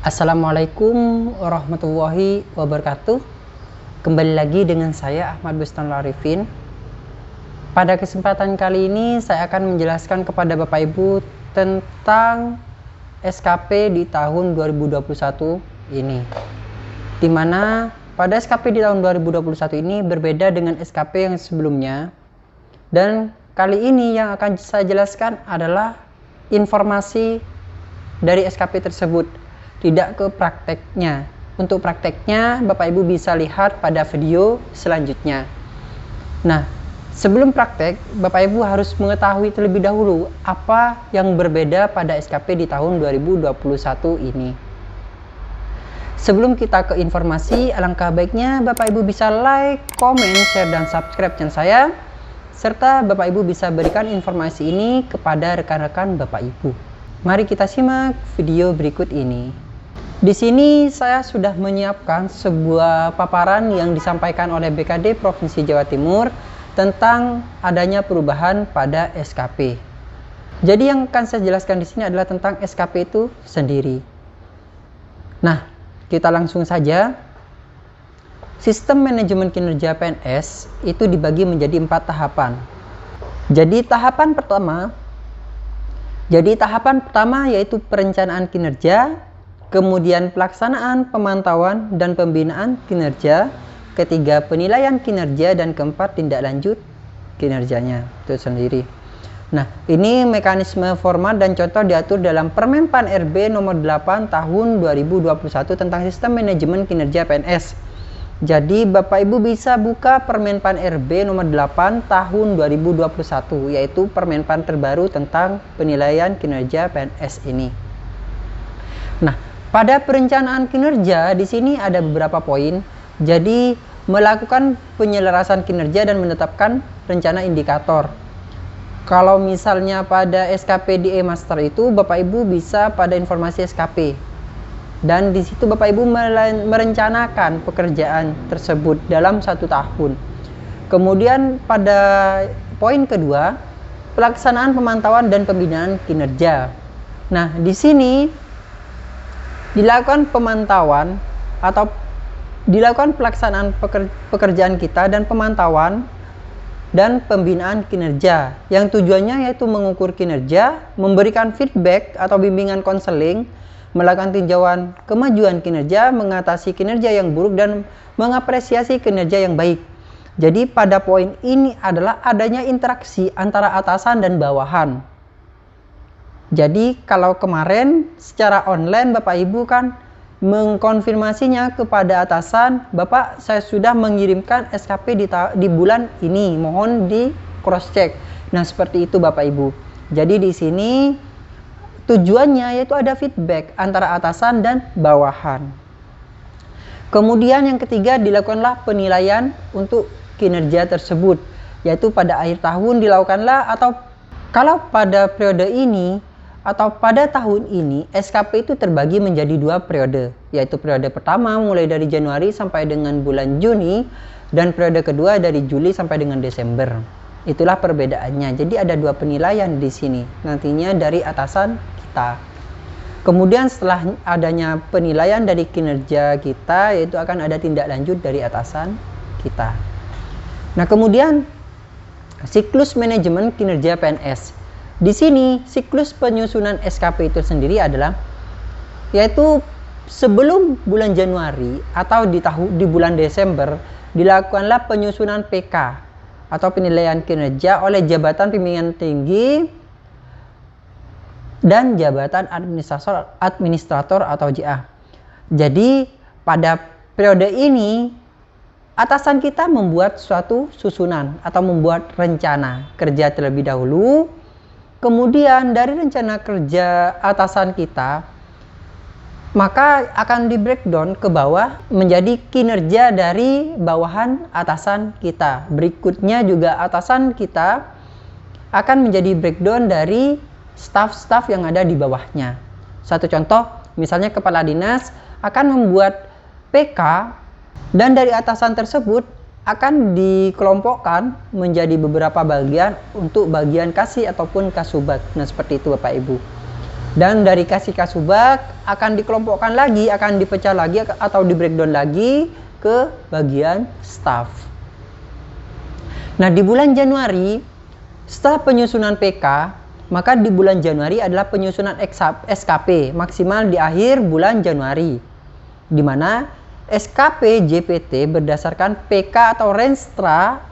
Assalamualaikum warahmatullahi wabarakatuh. Kembali lagi dengan saya Ahmad Bustanul Arifin. Pada kesempatan kali ini saya akan menjelaskan kepada Bapak Ibu tentang SKP di tahun 2021 ini. Dimana pada SKP di tahun 2021 ini berbeda dengan SKP yang sebelumnya. Dan kali ini yang akan saya jelaskan adalah informasi dari SKP tersebut, tidak ke prakteknya. Untuk prakteknya Bapak Ibu bisa lihat pada video selanjutnya. Nah, sebelum praktek Bapak Ibu harus mengetahui terlebih dahulu apa yang berbeda pada SKP di tahun 2021 ini. Sebelum kita ke informasi, alangkah baiknya Bapak Ibu bisa like, komen, share, dan subscribe channel saya, serta Bapak Ibu bisa berikan informasi ini kepada rekan-rekan Bapak Ibu. Mari kita simak video berikut ini. Di sini saya sudah menyiapkan sebuah paparan yang disampaikan oleh BKD Provinsi Jawa Timur tentang adanya perubahan pada SKP. Jadi yang akan saya jelaskan di sini adalah tentang SKP itu sendiri. Nah, kita langsung saja. Sistem manajemen kinerja PNS itu dibagi menjadi 4 tahapan. Jadi tahapan pertama yaitu perencanaan kinerja, kemudian pelaksanaan, pemantauan, dan pembinaan kinerja, ketiga penilaian kinerja, dan keempat tindak lanjut kinerjanya itu sendiri. Nah, ini mekanisme format dan contoh diatur dalam Permen PAN RB nomor 8 tahun 2021 tentang sistem manajemen kinerja PNS. Jadi Bapak Ibu bisa buka Permen PAN RB nomor 8 tahun 2021, yaitu Permen PAN terbaru tentang penilaian kinerja PNS ini. Nah, pada perencanaan kinerja di sini ada beberapa poin. Jadi melakukan penyelarasan kinerja dan menetapkan rencana indikator. Kalau misalnya pada SKP di E-Master itu Bapak Ibu bisa pada informasi SKP. Dan di situ Bapak Ibu merencanakan pekerjaan tersebut dalam 1 tahun. Kemudian pada poin kedua, pelaksanaan pemantauan dan pembinaan kinerja. Nah, di sini dilakukan pemantauan atau dilakukan pelaksanaan pekerjaan kita dan pemantauan dan pembinaan kinerja yang tujuannya yaitu mengukur kinerja, memberikan feedback atau bimbingan konseling, melakukan tinjauan kemajuan kinerja, mengatasi kinerja yang buruk, dan mengapresiasi kinerja yang baik. Jadi pada poin ini adalah adanya interaksi antara atasan dan bawahan. Jadi kalau kemarin secara online Bapak Ibu kan mengkonfirmasinya kepada atasan, Bapak saya sudah mengirimkan SKP di bulan ini, mohon di cross check. Nah, seperti itu Bapak Ibu. Jadi di sini tujuannya yaitu ada feedback antara atasan dan bawahan. Kemudian yang ketiga, dilakukanlah penilaian untuk kinerja tersebut, yaitu pada akhir tahun dilakukanlah, atau kalau pada periode ini atau pada tahun ini SKP itu terbagi menjadi 2 periode, yaitu periode pertama mulai dari Januari sampai dengan bulan Juni, dan periode kedua dari Juli sampai dengan Desember. Itulah perbedaannya. Jadi ada 2 penilaian di sini nantinya dari atasan kita. Kemudian setelah adanya penilaian dari kinerja kita, yaitu akan ada tindak lanjut dari atasan kita. Nah, kemudian siklus manajemen kinerja PNS. Di sini siklus penyusunan SKP itu sendiri adalah yaitu sebelum bulan Januari atau di bulan Desember dilakukanlah penyusunan PK atau penilaian kinerja oleh jabatan pimpinan tinggi dan jabatan administrator atau JA. Jadi pada periode ini atasan kita membuat suatu susunan atau membuat rencana kerja terlebih dahulu. Kemudian dari rencana kerja atasan kita, maka akan di breakdown ke bawah menjadi kinerja dari bawahan atasan kita. Berikutnya juga atasan kita akan menjadi breakdown dari staf-staf yang ada di bawahnya. Satu contoh, misalnya kepala dinas akan membuat PK, dan dari atasan tersebut akan dikelompokkan menjadi beberapa bagian untuk bagian kasih ataupun kasubag. Nah, seperti itu Bapak Ibu. Dan dari kasih kasubag akan dikelompokkan lagi, akan dipecah lagi atau di breakdown lagi ke bagian staff. Nah, di bulan Januari setelah penyusunan PK, maka di bulan Januari adalah penyusunan SKP maksimal di akhir bulan Januari, di mana SKP JPT berdasarkan PK atau Renstra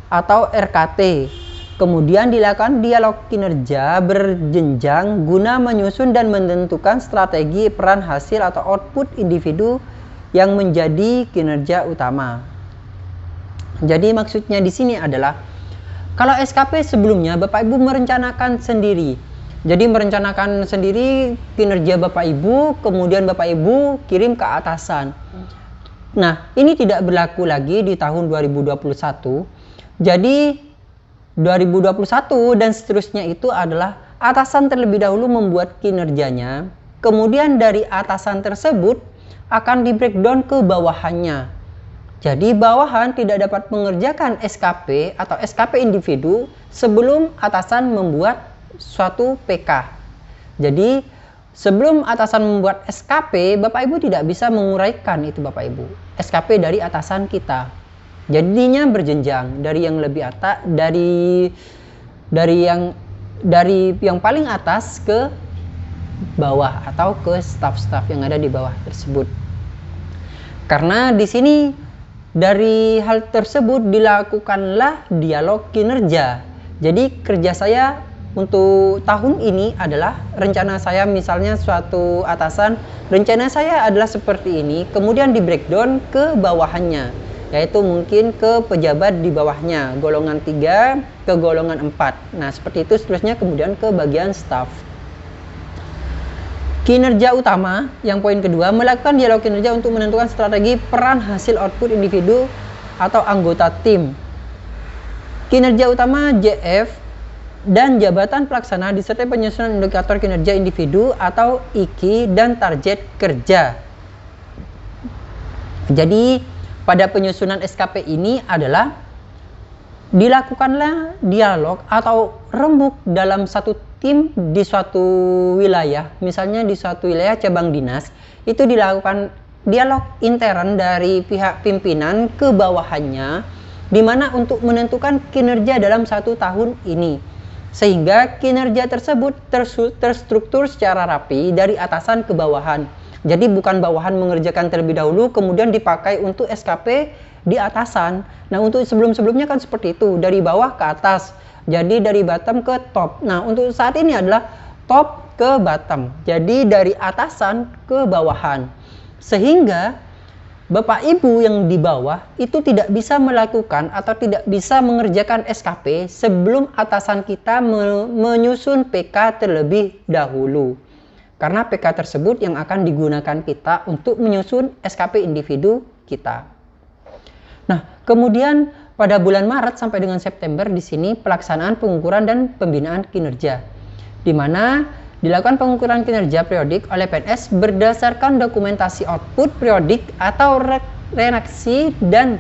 atau RKT. Kemudian dilakukan dialog kinerja berjenjang guna menyusun dan menentukan strategi peran hasil atau output individu yang menjadi kinerja utama. Jadi maksudnya di sini adalah kalau SKP sebelumnya Bapak Ibu merencanakan sendiri. Jadi merencanakan sendiri kinerja Bapak Ibu, kemudian Bapak Ibu kirim ke atasan. Nah, ini tidak berlaku lagi di tahun 2021. Jadi 2021 dan seterusnya itu adalah atasan terlebih dahulu membuat kinerjanya, kemudian dari atasan tersebut akan di breakdown ke bawahannya. Jadi bawahan tidak dapat mengerjakan SKP atau SKP individu sebelum atasan membuat suatu PK. Jadi sebelum atasan membuat SKP, Bapak Ibu tidak bisa menguraikan itu Bapak Ibu. SKP dari atasan kita. Jadinya berjenjang dari yang lebih atas, dari yang paling atas ke bawah atau ke staf-staf yang ada di bawah tersebut. Karena di sini dari hal tersebut dilakukanlah dialog kinerja. Jadi kerja saya untuk tahun ini adalah rencana saya, misalnya suatu atasan, rencana saya adalah seperti ini, kemudian di breakdown ke bawahannya, yaitu mungkin ke pejabat di bawahnya, golongan 3 ke golongan 4. Nah, seperti itu seterusnya, kemudian ke bagian staff. Kinerja utama, yang poin kedua, melakukan dialog kinerja untuk menentukan strategi peran hasil output individu atau anggota tim. Kinerja utama JF dan jabatan pelaksana disertai penyusunan indikator kinerja individu atau IKI dan target kerja. Jadi pada penyusunan SKP ini adalah dilakukanlah dialog atau rembuk dalam satu tim di suatu wilayah. Misalnya di suatu wilayah cabang dinas, itu dilakukan dialog intern dari pihak pimpinan ke bawahannya, di mana untuk menentukan kinerja dalam satu tahun ini. Sehingga kinerja tersebut terstruktur secara rapi dari atasan ke bawahan. Jadi bukan bawahan mengerjakan terlebih dahulu kemudian dipakai untuk SKP di atasan. Nah, untuk sebelum-sebelumnya kan seperti itu, dari bawah ke atas. Jadi dari bottom ke top. Nah, untuk saat ini adalah top ke bottom. Jadi dari atasan ke bawahan. Sehingga Bapak Ibu yang di bawah itu tidak bisa melakukan atau tidak bisa mengerjakan SKP sebelum atasan kita menyusun PK terlebih dahulu. Karena PK tersebut yang akan digunakan kita untuk menyusun SKP individu kita. Nah, kemudian pada bulan Maret sampai dengan September di sini pelaksanaan pengukuran dan pembinaan kinerja, di mana dilakukan pengukuran kinerja periodik oleh PNS berdasarkan dokumentasi output periodik atau reaksi dan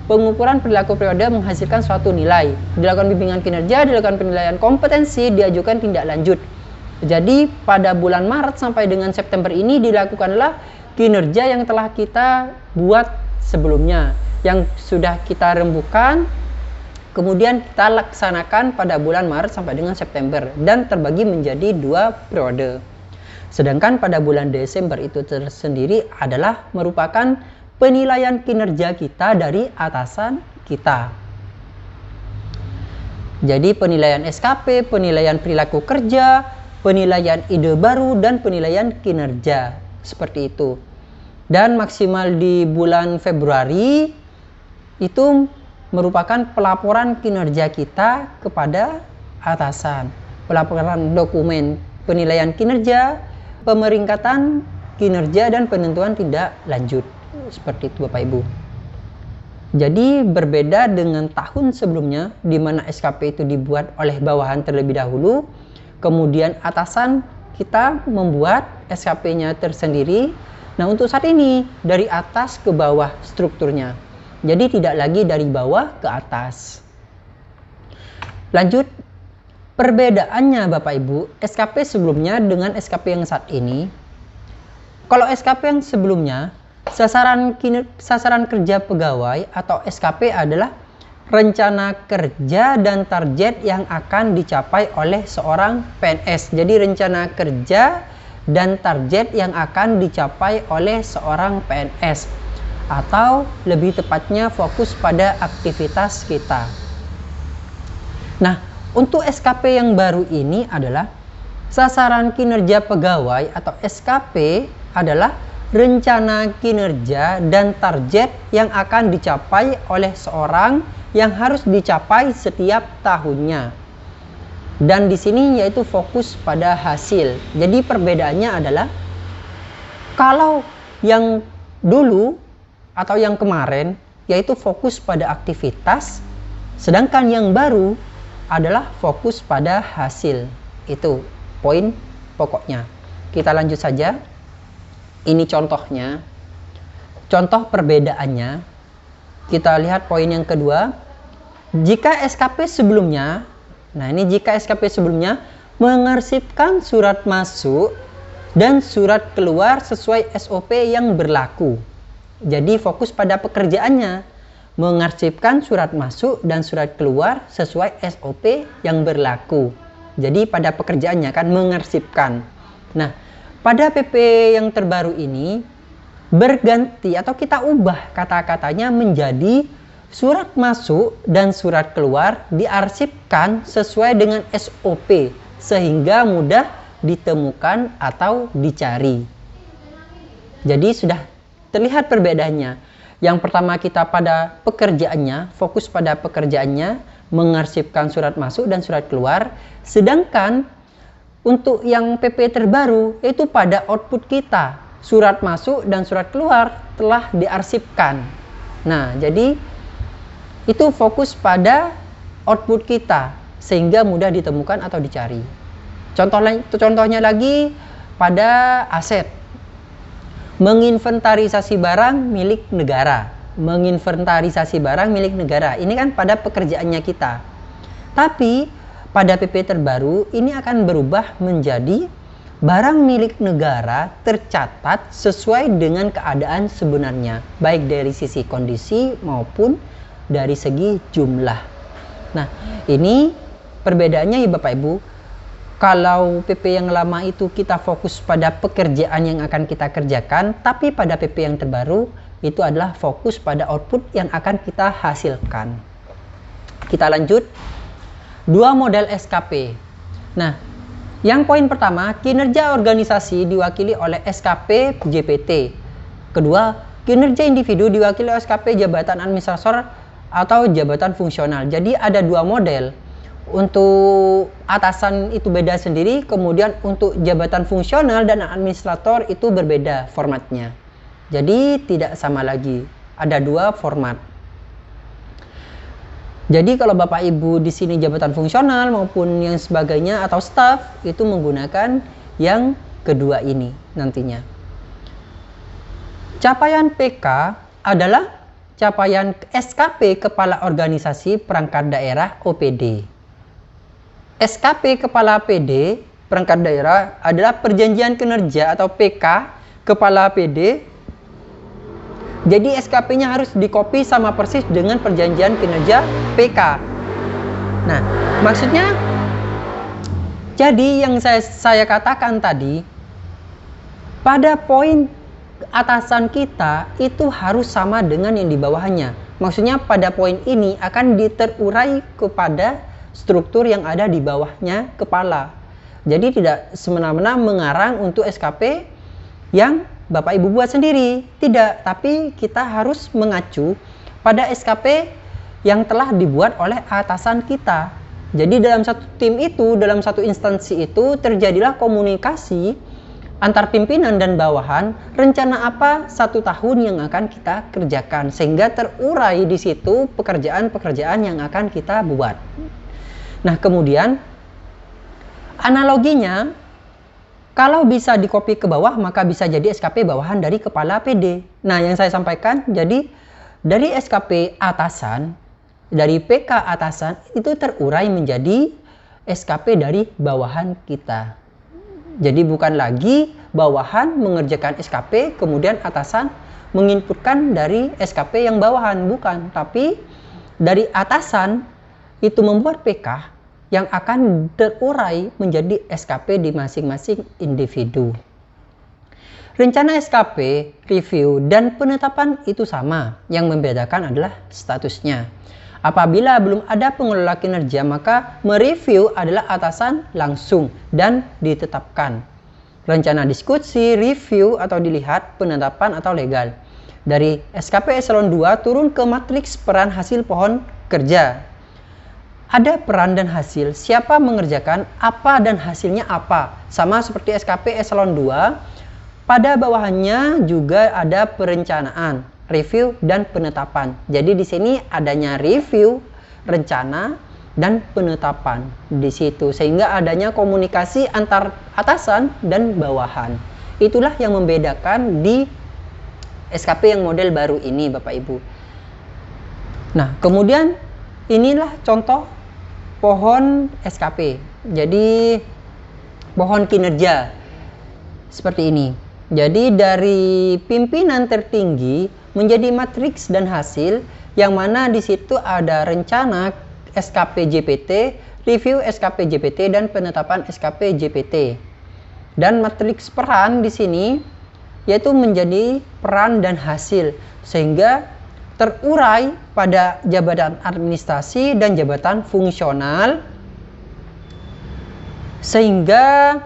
pengukuran perilaku periode menghasilkan suatu nilai. Dilakukan bimbingan kinerja, dilakukan penilaian kompetensi, diajukan tindak lanjut. Jadi pada bulan Maret sampai dengan September ini dilakukanlah kinerja yang telah kita buat sebelumnya, yang sudah kita rembukan, kemudian kita laksanakan pada bulan Maret sampai dengan September dan terbagi menjadi 2 periode. Sedangkan pada bulan Desember itu tersendiri adalah merupakan penilaian kinerja kita dari atasan kita. Jadi penilaian SKP, penilaian perilaku kerja, penilaian ide baru, dan penilaian kinerja. Seperti itu. Dan maksimal di bulan Februari itu merupakan pelaporan kinerja kita kepada atasan. Pelaporan dokumen penilaian kinerja, pemeringkatan kinerja, dan penentuan tindak lanjut. Seperti itu Bapak Ibu. Jadi berbeda dengan tahun sebelumnya di mana SKP itu dibuat oleh bawahan terlebih dahulu, kemudian atasan kita membuat SKP-nya tersendiri. Nah, untuk saat ini dari atas ke bawah strukturnya. Jadi tidak lagi dari bawah ke atas. Lanjut, perbedaannya Bapak Ibu, SKP sebelumnya dengan SKP yang saat ini. Kalau SKP yang sebelumnya, sasaran kerja pegawai atau SKP adalah rencana kerja dan target yang akan dicapai oleh seorang PNS. Jadi rencana kerja dan target yang akan dicapai oleh seorang PNS, atau lebih tepatnya fokus pada aktivitas kita. Nah, untuk SKP yang baru ini adalah sasaran kinerja pegawai atau SKP adalah rencana kinerja dan target yang akan dicapai oleh seorang yang harus dicapai setiap tahunnya. Dan di sini yaitu fokus pada hasil. Jadi perbedaannya adalah kalau yang dulu atau yang kemarin yaitu fokus pada aktivitas, sedangkan yang baru adalah fokus pada hasil. Itu poin pokoknya. Kita lanjut saja. Ini contohnya. Contoh perbedaannya. Kita lihat poin yang kedua. Jika SKP sebelumnya, jika SKP sebelumnya mengarsipkan surat masuk dan surat keluar sesuai SOP yang berlaku. Jadi fokus pada pekerjaannya, mengarsipkan surat masuk dan surat keluar sesuai SOP yang berlaku. Jadi pada pekerjaannya kan mengarsipkan. Nah, pada PP yang terbaru ini berganti atau kita ubah kata-katanya menjadi surat masuk dan surat keluar diarsipkan sesuai dengan SOP sehingga mudah ditemukan atau dicari. Jadi sudah terlihat perbedaannya. Yang pertama kita pada pekerjaannya, fokus pada pekerjaannya, mengarsipkan surat masuk dan surat keluar. Sedangkan untuk yang PP terbaru yaitu pada output kita, surat masuk dan surat keluar telah diarsipkan. Nah, jadi itu fokus pada output kita sehingga mudah ditemukan atau dicari. Contohnya lagi pada aset. Menginventarisasi barang milik negara. Menginventarisasi barang milik negara. Ini kan pada pekerjaannya kita. Tapi pada PP terbaru ini akan berubah menjadi barang milik negara tercatat sesuai dengan keadaan sebenarnya, baik dari sisi kondisi maupun dari segi jumlah. Nah, ini perbedaannya ya Bapak Ibu. Kalau PP yang lama itu kita fokus pada pekerjaan yang akan kita kerjakan, tapi pada PP yang terbaru itu adalah fokus pada output yang akan kita hasilkan. Kita lanjut. Dua model SKP. Nah, yang poin pertama, kinerja organisasi diwakili oleh SKP JPT. Kedua, kinerja individu diwakili oleh SKP jabatan administrator atau jabatan fungsional. Jadi ada dua model. Untuk atasan itu beda sendiri, kemudian untuk jabatan fungsional dan administrator itu berbeda formatnya. Jadi tidak sama lagi, ada dua format. Jadi kalau Bapak Ibu di sini jabatan fungsional maupun yang sebagainya atau staff itu menggunakan yang kedua ini nantinya. Capaian PK adalah capaian SKP Kepala Organisasi Perangkat Daerah OPD. SKP Kepala PD Perangkat Daerah adalah perjanjian kinerja atau PK Kepala PD. Jadi SKP-nya harus dikopi sama persis dengan perjanjian kinerja PK. Nah, maksudnya jadi yang saya katakan tadi, pada poin atasan kita itu harus sama dengan yang di bawahnya. Maksudnya pada poin ini akan diterurai kepada struktur yang ada di bawahnya kepala. Jadi tidak semena-mena mengarang untuk SKP yang Bapak Ibu buat sendiri. Tidak, tapi kita harus mengacu pada SKP yang telah dibuat oleh atasan kita. Jadi dalam satu tim itu, dalam satu instansi itu terjadilah komunikasi antar pimpinan dan bawahan, rencana apa 1 tahun yang akan kita kerjakan, sehingga terurai di situ pekerjaan-pekerjaan yang akan kita buat. Nah, kemudian analoginya, kalau bisa dikopi ke bawah maka bisa jadi SKP bawahan dari kepala PD. Nah, yang saya sampaikan, jadi dari SKP atasan, dari PK atasan itu terurai menjadi SKP dari bawahan kita. Jadi bukan lagi bawahan mengerjakan SKP, kemudian atasan menginputkan dari SKP yang bawahan, bukan. Tapi dari atasan itu membuat PK yang akan terurai menjadi SKP di masing-masing individu. Rencana SKP, review, dan penetapan itu sama. Yang membedakan adalah statusnya. Apabila belum ada pengelola kinerja, maka mereview adalah atasan langsung dan ditetapkan. Rencana diskusi, review, atau dilihat, penetapan atau legal. Dari SKP Eselon 2 turun ke matriks peran hasil pohon kerja. Ada peran dan hasil, siapa mengerjakan, apa dan hasilnya apa. Sama seperti SKP Eselon 2, pada bawahannya juga ada perencanaan, review, dan penetapan. Jadi di sini adanya review, rencana, dan penetapan di situ, sehingga adanya komunikasi antar atasan dan bawahan. Itulah yang membedakan di SKP yang model baru ini, Bapak Ibu. Nah, kemudian inilah contoh pohon SKP. Jadi pohon kinerja seperti ini. Jadi dari pimpinan tertinggi menjadi matriks dan hasil, yang mana di situ ada rencana SKP JPT, review SKP JPT, dan penetapan SKP JPT. Dan matriks peran di sini yaitu menjadi peran dan hasil, sehingga terurai pada jabatan administrasi dan jabatan fungsional, sehingga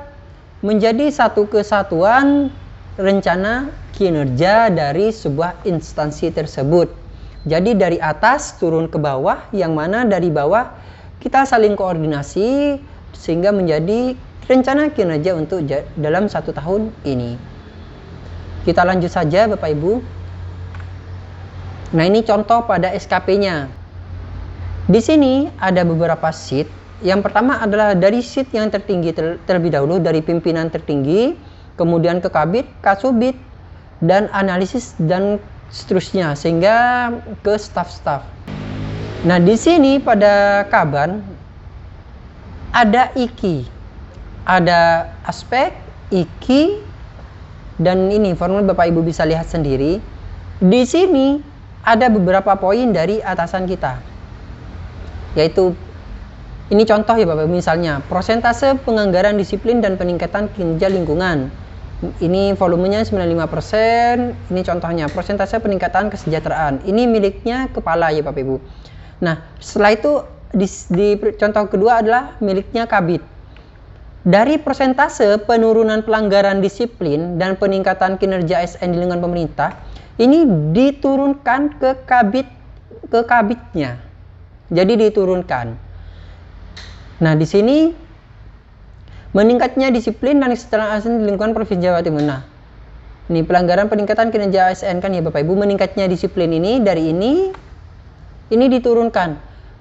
menjadi satu kesatuan rencana kinerja dari sebuah instansi tersebut. Jadi dari atas turun ke bawah, yang mana dari bawah kita saling koordinasi sehingga menjadi rencana kinerja untuk dalam 1 tahun ini. Kita lanjut saja Bapak Ibu. Nah, ini contoh pada SKP-nya. Di sini ada beberapa sheet. Yang pertama adalah dari sheet yang tertinggi terlebih dahulu, dari pimpinan tertinggi, kemudian ke kabit, kasubit, dan analisis, dan seterusnya, sehingga ke staf-staf. Nah, di sini pada Kaban ada IKI, ada aspek, IKI, dan ini formula Bapak Ibu bisa lihat sendiri. Di sini ada beberapa poin dari atasan kita, yaitu ini contoh ya Bapak Ibu, misalnya prosentase penganggaran disiplin dan peningkatan kinerja lingkungan. Ini volumenya 95%, ini contohnya persentase peningkatan kesejahteraan. Ini miliknya kepala ya Bapak Ibu. Nah, setelah itu di contoh kedua adalah miliknya kabit. Dari persentase penurunan pelanggaran disiplin dan peningkatan kinerja ASN di lingkungan pemerintah, ini diturunkan ke kabitnya. Jadi diturunkan. Nah, di sini meningkatnya disiplin dan kesejahteraan ASN di lingkungan Provinsi Jawa Timur. Nah, ini pelanggaran peningkatan kinerja ASN kan ya Bapak Ibu, meningkatnya disiplin ini dari ini diturunkan.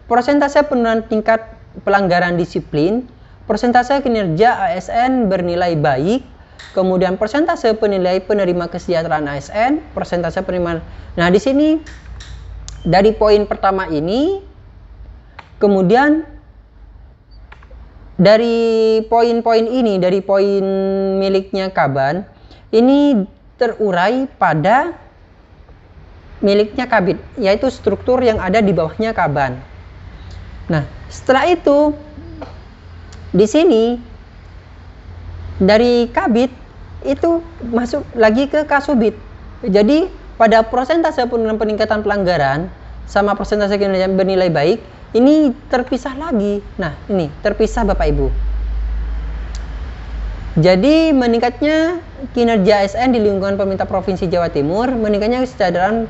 Persentase penurunan tingkat pelanggaran disiplin, persentase kinerja ASN bernilai baik, kemudian persentase penerima kesejahteraan ASN, persentase penerimaan. Nah, di sini dari poin pertama ini, kemudian dari poin-poin ini, dari poin miliknya Kaban, ini terurai pada miliknya Kabit, yaitu struktur yang ada di bawahnya Kaban. Nah, setelah itu di sini dari Kabit itu masuk lagi ke Kasubit. Jadi pada persentase peningkatan pelanggaran sama persentase kinerja bernilai baik, ini terpisah lagi. Nah, ini terpisah Bapak Ibu. Jadi meningkatnya kinerja ASN di lingkungan pemerintah Provinsi Jawa Timur, meningkatnya kesejahteraan,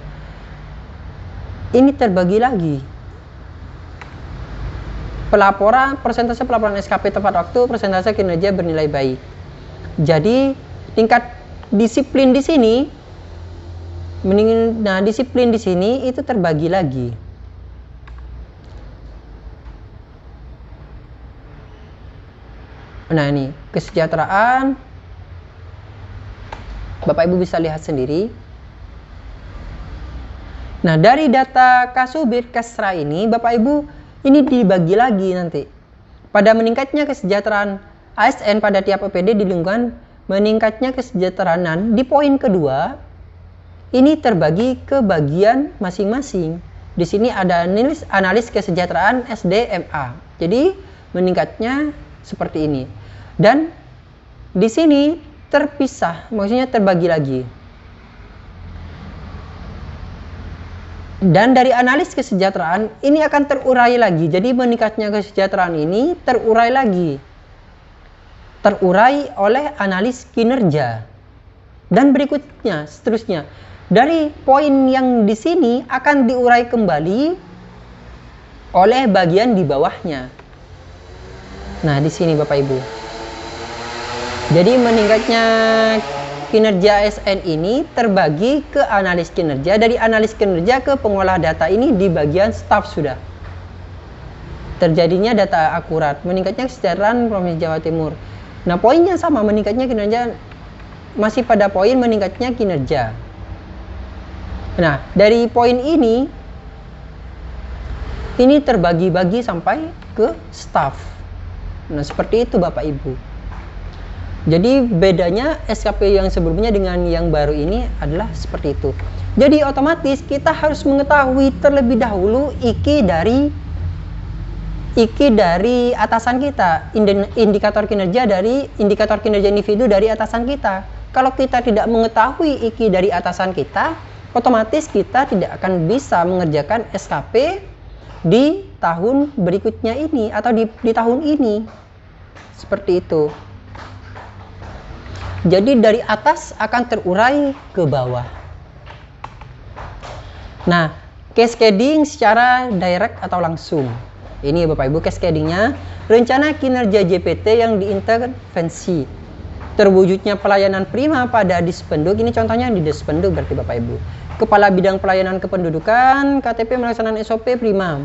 ini terbagi lagi. Pelaporan, persentase pelaporan SKP tepat waktu, persentase kinerja bernilai baik. Jadi tingkat disiplin di sini, disiplin di sini itu terbagi lagi. Nah, ini kesejahteraan, Bapak Ibu bisa lihat sendiri. Nah, dari data Kasubir Kesra ini, Bapak Ibu, ini dibagi lagi nanti. Pada meningkatnya kesejahteraan ASN pada tiap OPD di lingkungan meningkatnya kesejahteraan, di poin kedua, ini terbagi ke bagian masing-masing. Di sini ada analis kesejahteraan SDMA. Jadi, meningkatnya seperti ini. Dan di sini terpisah, maksudnya terbagi lagi. Dan dari analis kesejahteraan ini akan terurai lagi. Jadi meningkatnya kesejahteraan ini terurai lagi. Terurai oleh analis kinerja. Dan berikutnya seterusnya. Dari poin yang di sini akan diurai kembali oleh bagian di bawahnya. Nah, di sini Bapak Ibu. Jadi meningkatnya kinerja ASN ini terbagi ke analis kinerja. Dari analis kinerja ke pengolah data ini di bagian staf sudah. Terjadinya data akurat. Meningkatnya kesejahteraan Provinsi Jawa Timur. Nah, poinnya sama, meningkatnya kinerja, masih pada poin meningkatnya kinerja. Nah, dari poin ini terbagi-bagi sampai ke staf. Nah, seperti itu Bapak Ibu. Jadi bedanya SKP yang sebelumnya dengan yang baru ini adalah seperti itu. Jadi otomatis kita harus mengetahui terlebih dahulu IKI dari atasan kita, indikator kinerja individu dari atasan kita. Kalau kita tidak mengetahui IKI dari atasan kita, otomatis kita tidak akan bisa mengerjakan SKP di tahun berikutnya ini atau di tahun ini. Seperti itu. Jadi dari atas akan terurai ke bawah. Nah, cascading secara direct atau langsung. Ini Bapak Ibu cascadingnya. Rencana kinerja JPT yang diintervensi. Terwujudnya pelayanan prima pada Dispenduk. Ini contohnya di Dispenduk berarti Bapak Ibu. Kepala Bidang Pelayanan Kependudukan, KTP melaksanaan SOP prima.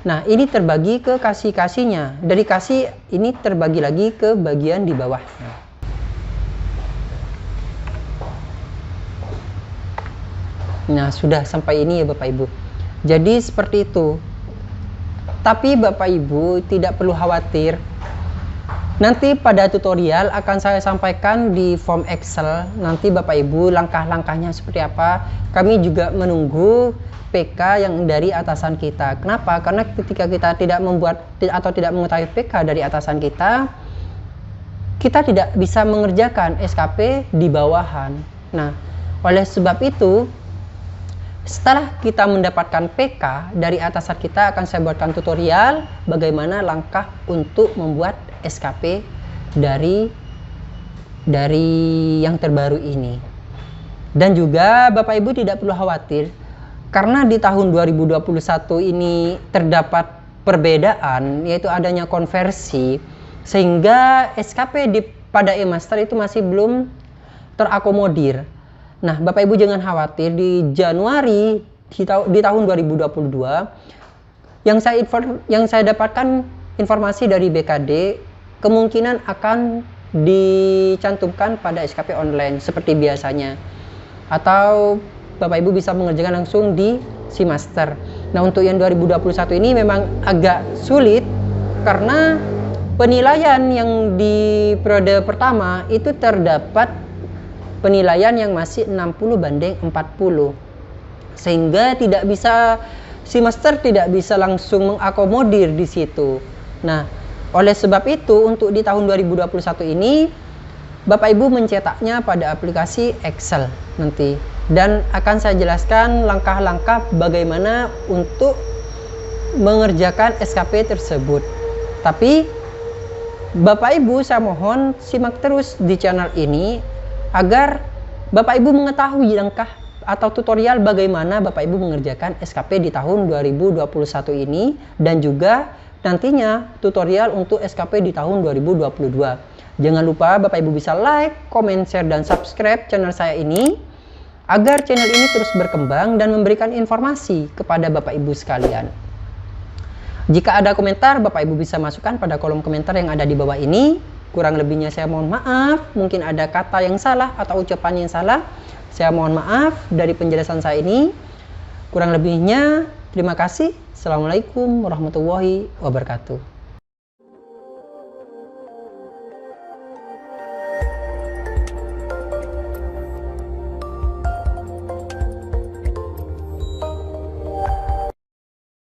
Nah, ini terbagi ke kasih-kasihnya. Dari kasih ini terbagi lagi ke bagian di bawahnya. Nah, sudah sampai ini ya Bapak Ibu. Jadi seperti itu. Tapi Bapak Ibu tidak perlu khawatir. Nanti pada tutorial akan saya sampaikan di form Excel. Nanti Bapak Ibu langkah-langkahnya seperti apa. Kami juga menunggu PK yang dari atasan kita. Kenapa? Karena ketika kita tidak membuat atau tidak mengetahui PK dari atasan kita, kita tidak bisa mengerjakan SKP di bawahan. Nah, oleh sebab itu, setelah kita mendapatkan PK dari atasan kita, akan saya buatkan tutorial bagaimana langkah untuk membuat SKP dari yang terbaru ini. Dan juga Bapak Ibu tidak perlu khawatir, karena di tahun 2021 ini terdapat perbedaan, yaitu adanya konversi, sehingga SKP pada e-master itu masih belum terakomodir. Nah, Bapak Ibu jangan khawatir, di Januari di tahun 2022 yang saya dapatkan informasi dari BKD, kemungkinan akan dicantumkan pada SKP online seperti biasanya, atau Bapak Ibu bisa mengerjakan langsung di SIMaster. Nah, untuk yang 2021 ini memang agak sulit karena penilaian yang di periode pertama itu terdapat penilaian yang masih 60/40, sehingga tidak bisa SIMaster tidak bisa langsung mengakomodir di situ. Nah, oleh sebab itu untuk di tahun 2021 ini Bapak Ibu mencetaknya pada aplikasi Excel nanti, dan akan saya jelaskan langkah-langkah bagaimana untuk mengerjakan SKP tersebut. Tapi Bapak Ibu saya mohon simak terus di channel ini agar Bapak Ibu mengetahui langkah atau tutorial bagaimana Bapak Ibu mengerjakan SKP di tahun 2021 ini, dan juga nantinya tutorial untuk SKP di tahun 2022. Jangan lupa Bapak Ibu bisa like, comment, share, dan subscribe channel saya ini agar channel ini terus berkembang dan memberikan informasi kepada Bapak Ibu sekalian. Jika ada komentar, Bapak Ibu bisa masukkan pada kolom komentar yang ada di bawah ini. Kurang lebihnya saya mohon maaf, mungkin ada kata yang salah atau ucapan yang salah. Saya mohon maaf dari penjelasan saya ini. Kurang lebihnya, terima kasih. Assalamualaikum warahmatullahi wabarakatuh.